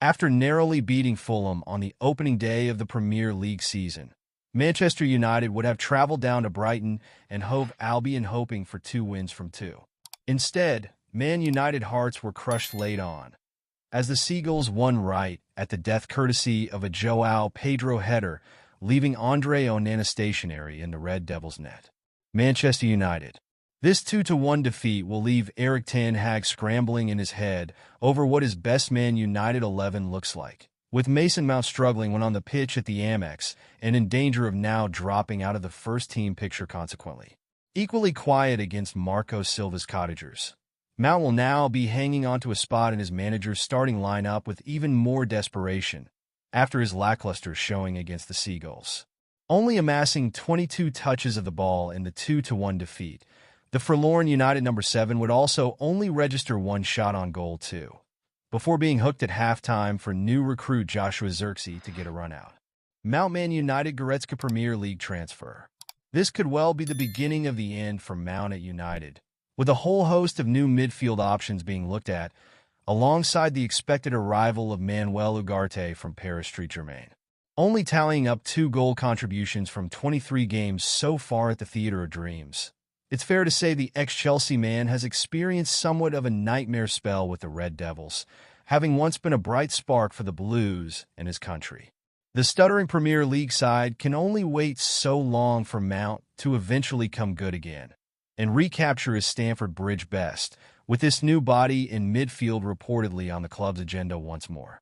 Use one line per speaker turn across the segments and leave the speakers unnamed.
After narrowly beating Fulham on the opening day of the Premier League season, Manchester United would have travelled down to Brighton and Hove Albion hoping for 2 wins from 2. Instead, Man United hearts were crushed late on, as the Seagulls won right at the death courtesy of a João Pedro header, leaving Andre Onana stationary in the Red Devils' net. Manchester United. This 2-1 defeat will leave Erik ten Hag scrambling in his head over what his best Man United 11 looks like, with Mason Mount struggling when on the pitch at the Amex and in danger of now dropping out of the first-team picture consequently. Equally quiet against Marco Silva's Cottagers. Mount will now be hanging onto a spot in his manager's starting lineup with even more desperation after his lackluster showing against the Seagulls. Only amassing 22 touches of the ball in the 2-1 defeat, the forlorn United number 7 would also only register 1 shot on goal too, before being hooked at halftime for new recruit Joshua Zirkzee to get a run out. Mount Man United Goretzka Premier League transfer. This could well be the beginning of the end for Mount at United, with a whole host of new midfield options being looked at, alongside the expected arrival of Manuel Ugarte from Paris Saint-Germain. Only tallying up 2 goal contributions from 23 games so far at the Theatre of Dreams, it's fair to say the ex-Chelsea man has experienced somewhat of a nightmare spell with the Red Devils, having once been a bright spark for the Blues and his country. The stuttering Premier League side can only wait so long for Mount to eventually come good again and recapture his Stamford Bridge best, with this new body in midfield reportedly on the club's agenda once more.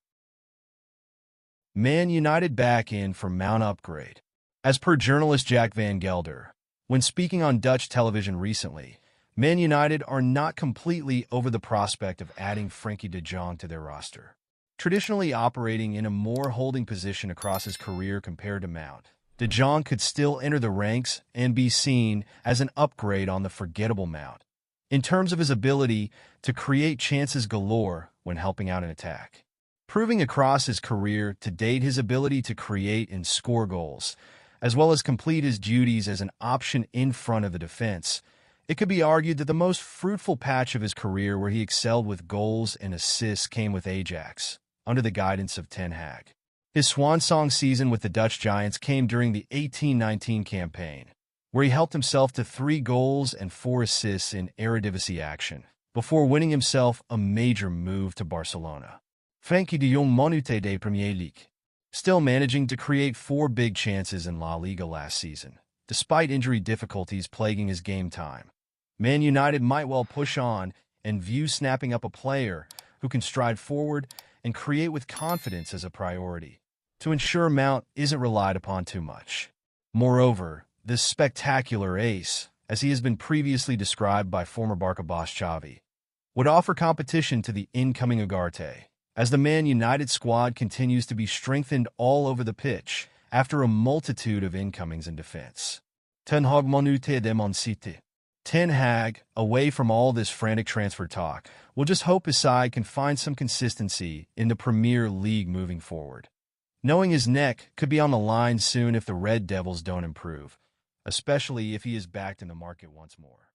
Man United back in for Mount upgrade. As per journalist Jack van Gelder, when speaking on Dutch television recently, Man United are not completely over the prospect of adding Frenkie de Jong to their roster. Traditionally operating in a more holding position across his career compared to Mount, de Jong could still enter the ranks and be seen as an upgrade on the forgettable Mount, in terms of his ability to create chances galore when helping out an attack. Proving across his career to date his ability to create and score goals, as well as complete his duties as an option in front of the defense, it could be argued that the most fruitful patch of his career where he excelled with goals and assists came with Ajax, under the guidance of Ten Hag. His swan song season with the Dutch Giants came during the 18-19 campaign, where he helped himself to 3 goals and 4 assists in Eredivisie action, before winning himself a major move to Barcelona. Frenkie de Jong Monute de Premier League. Still managing to create 4 big chances in La Liga last season, despite injury difficulties plaguing his game time. Man United might well push on and view snapping up a player who can stride forward and create with confidence as a priority, to ensure Mount isn't relied upon too much. Moreover, this spectacular ace, as he has been previously described by former Barca boss Xavi, would offer competition to the incoming Ugarte, as the Man United squad continues to be strengthened all over the pitch after a multitude of incomings in defense. Ten Hag Monute de Mon City. Ten Hag, away from all this frantic transfer talk, will just hope his side can find some consistency in the Premier League moving forward, knowing his neck could be on the line soon if the Red Devils don't improve, especially if he is backed in the market once more.